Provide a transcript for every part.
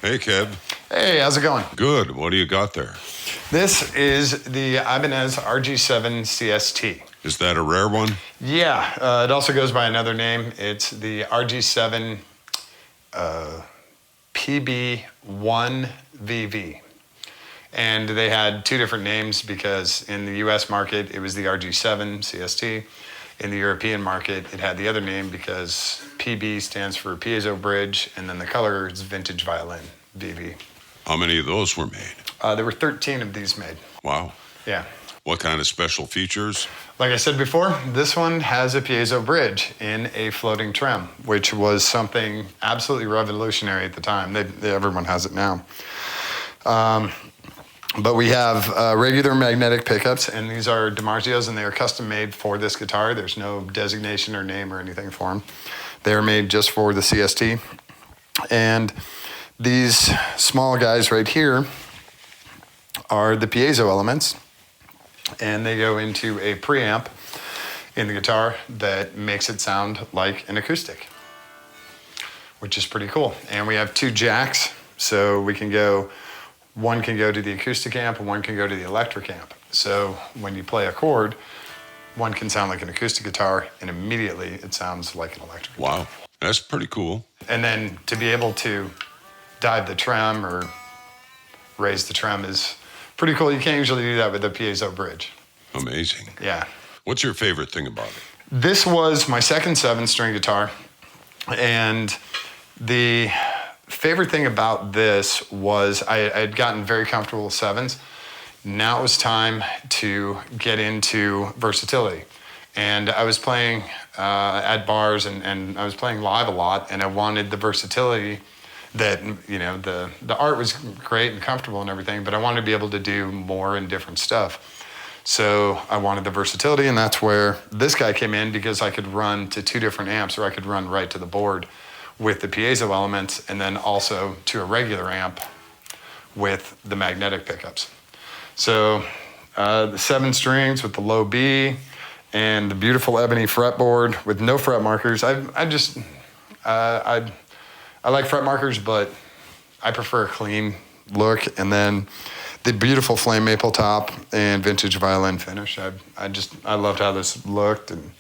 Hey, Kev. Hey, how's it going? Good. What do you got there? This is the Ibanez RG7-CST. Is that a rare one? Yeah, it also goes by another name. It's the RG7 PB1VV. And they had two different names because in the US market, it was the RG7-CST. In the European market, it had the other name because PB stands for piezo bridge, and then the color is vintage violin, VV. How many of those were made? There were 13 of these made. Wow. Yeah. What kind of special features? Like I said before, this one has a piezo bridge in a floating trem, which was something absolutely revolutionary at the time. Everyone has it now. But we have regular magnetic pickups, and these are DiMarzios, and they are custom made for this guitar. There's no designation or name or anything for them. They're made just for the CST. And these small guys right here are the piezo elements, and they go into a preamp in the guitar that makes it sound like an acoustic, which is pretty cool. And we have two jacks, so we can go, one can go to the acoustic amp and one can go to the electric amp. So when you play a chord, one can sound like an acoustic guitar, and immediately it sounds like an electric guitar. Wow, that's pretty cool. And then to be able to dive the trem or raise the trem is pretty cool. You can't usually do that with a piezo bridge. Amazing. Yeah. What's your favorite thing about it? This was my second 7-string guitar, and the favorite thing about this was I had gotten very comfortable with 7s. Now it was time to get into versatility. And I was playing at bars and I was playing live a lot, and I wanted the versatility that, you know, the art was great and comfortable and everything, but I wanted to be able to do more and different stuff. So I wanted the versatility, and that's where this guy came in, because I could run to two different amps, or I could run right to the board with the piezo elements, and then also to a regular amp with the magnetic pickups. So the 7 strings with the low B and the beautiful ebony fretboard with no fret markers. I like fret markers, but I prefer a clean look. And then the beautiful flame maple top and vintage violin finish. I loved how this looked, and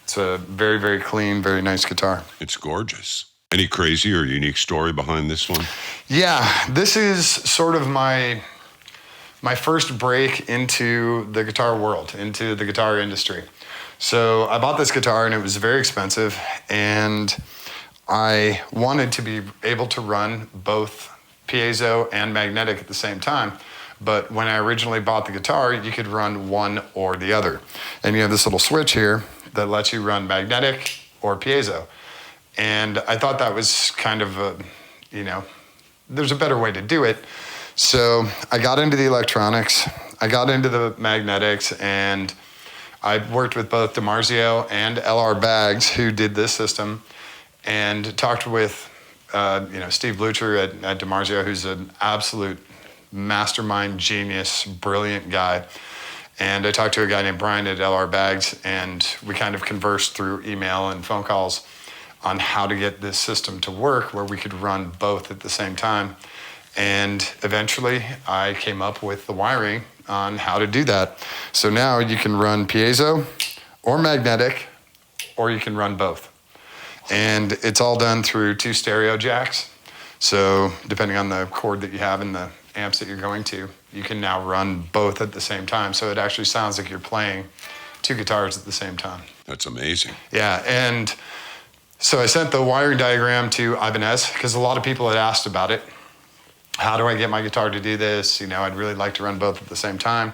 it's a very, very clean, very nice guitar. It's gorgeous. Any crazy or unique story behind this one? Yeah, this is sort of my first break into the guitar world, into the guitar industry. So I bought this guitar, and it was very expensive, and I wanted to be able to run both piezo and magnetic at the same time. But when I originally bought the guitar, you could run one or the other. And you have this little switch here that lets you run magnetic or piezo. And I thought that was kind of there's a better way to do it. So I got into the electronics, I got into the magnetics, and I worked with both DiMarzio and LR Baggs, who did this system, and talked with Steve Blucher at DiMarzio, who's an absolute mastermind, genius, brilliant guy. And I talked to a guy named Brian at LR Baggs, and we kind of conversed through email and phone calls on how to get this system to work where we could run both at the same time. And eventually I came up with the wiring on how to do that. So now you can run piezo or magnetic, or you can run both. And it's all done through 2 stereo jacks. So depending on the chord that you have and the amps that you're going to, you can now run both at the same time. So it actually sounds like you're playing 2 guitars at the same time. That's amazing. Yeah, and so I sent the wiring diagram to Ibanez, because a lot of people had asked about it. How do I get my guitar to do this? I'd really like to run both at the same time.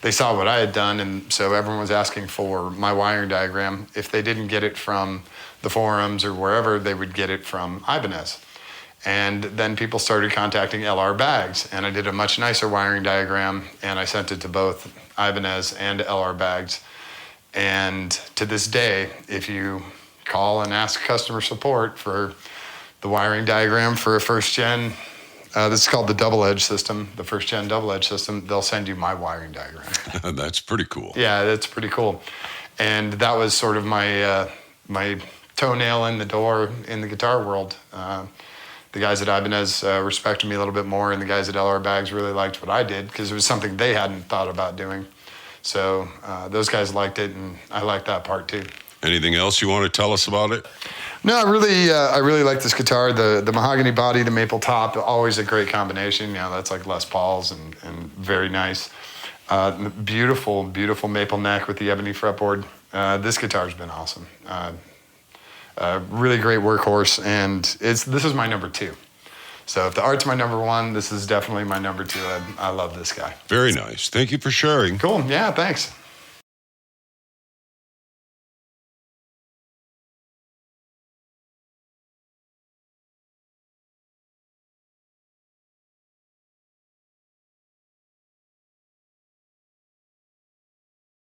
They saw what I had done, and so everyone was asking for my wiring diagram. If they didn't get it from the forums or wherever, they would get it from Ibanez. And then people started contacting LR Baggs, and I did a much nicer wiring diagram, and I sent it to both Ibanez and LR Baggs. And to this day, if you call and ask customer support for the wiring diagram for a first gen, this is called the double edge system, the first gen double edge system, they'll send you my wiring diagram. That's pretty cool. Yeah, that's pretty cool. And that was sort of my my toenail in the door in the guitar world. The guys at Ibanez respected me a little bit more, and the guys at LR Bags really liked what I did because it was something they hadn't thought about doing. So those guys liked it, and I liked that part too. Anything else you want to tell us about it? No, I really like this guitar. The mahogany body, the maple top, always a great combination. That's like Les Paul's and very nice. Beautiful maple neck with the ebony fretboard. This guitar's been awesome. Really great workhorse, and this is my number 2. So if the Art's my number 1, this is definitely my number 2. I love this guy. Very nice. Thank you for sharing. Cool. Yeah, thanks.